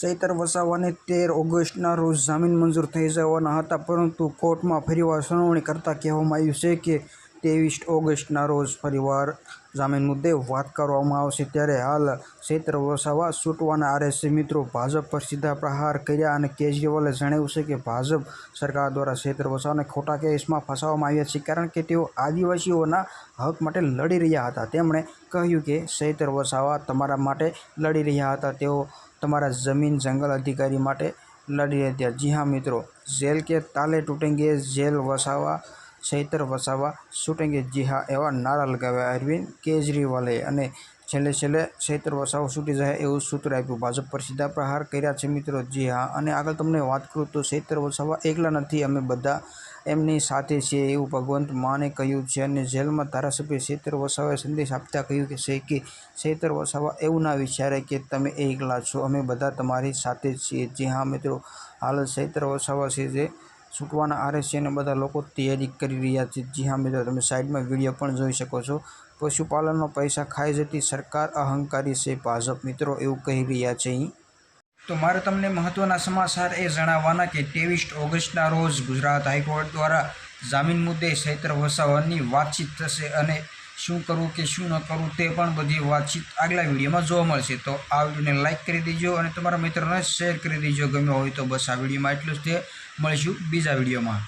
ચૈતર વસાવાને 13 ઓગસ્ટના રોજ જામીન મંજૂર થઈ જવાના હતા, પરંતુ કોર્ટમાં ફરીવાર સુનાવણી કરતાં કહેવામાં આવ્યું છે કે 23 ઓગસ્ટના રોજ ફરીવાર જામીન મુદ્દે વાત કરવામાં આવશે। ત્યારે હાલ ચૈતર વસાવા છૂટવાના આરે છે। મિત્રો, ભાજપ પર સીધા પ્રહાર કર્યા અને કેજરીવાલે જણાવ્યું છે કે ભાજપ સરકાર દ્વારા ચૈતર વસાવાને ખોટા કેસમાં ફસાવવામાં આવ્યા છે, કારણ કે તેઓ આદિવાસીઓના હક માટે લડી રહ્યા હતા। તેમણે કહ્યું કે ચૈતર વસાવા તમારા માટે લડી રહ્યા હતા, તેઓ તમારા જમીન જંગલ અધિકારી માટે લડી રહ્યા હતા। જી હા મિત્રો, જેલ કે તાલે તૂટેંગે જેલ વસાવા, ચૈતર વસાવા છૂટેંગે। જી હા, એવા નારા લગાવ્યા અરવિંદ કેજરીવાલે અને છેલ્લે ચૈતર વસાવા છૂટી જાય એવું સૂત્ર આપ્યું। ભાજપ પર સીધા પ્રહાર કર્યા છે મિત્રો। જી હા, અને આગળ તમને વાત કરું તો ચૈતર વસાવા એકલા નથી, અમે બધા એમની સાથે છીએ એવું ભગવંત માને કહ્યું છે। અને જેલમાં ધારાસભ્ય ચૈતર વસાવાએ સંદેશ આપતા કહ્યું છે કે ચૈતર વસાવા એવું ના વિચારે કે તમે એકલા છો, અમે બધા તમારી સાથે જ છીએ। જી હા મિત્રો, હાલ ચૈતર વસાવા છે જે છૂટવાના આરે છે અને બધા લોકો તૈયારી કરી રહ્યા છે। જી હા મિત્રો, તમે સાઈડમાં વિડીયો પણ જોઈ શકો છો। પશુપાલનનો પૈસા ખાઈ જતી સરકાર અહંકારી છે ભાજપ, મિત્રો એવું કહી રહ્યા છે। તો મારે તમને મહત્વના સમાચાર એ જણાવવાના કે 23 ઓગસ્ટના રોજ ગુજરાત હાઈકોર્ટ દ્વારા જામીન મુદ્દે ચૈતર વસાવાની વાતચીત થશે અને શું કરવું કે શું ન કરવું તે પણ બધી વાતચીત આગલા વિડીયોમાં જોવા મળશે। તો આ વિડીયોને લાઇક કરી દેજો અને તમારા મિત્રોને શેર કરી દેજો ગમ્યો હોય તો। બસ આ વિડીયોમાં એટલું જ છે, મળીશું બીજા વિડીયોમાં।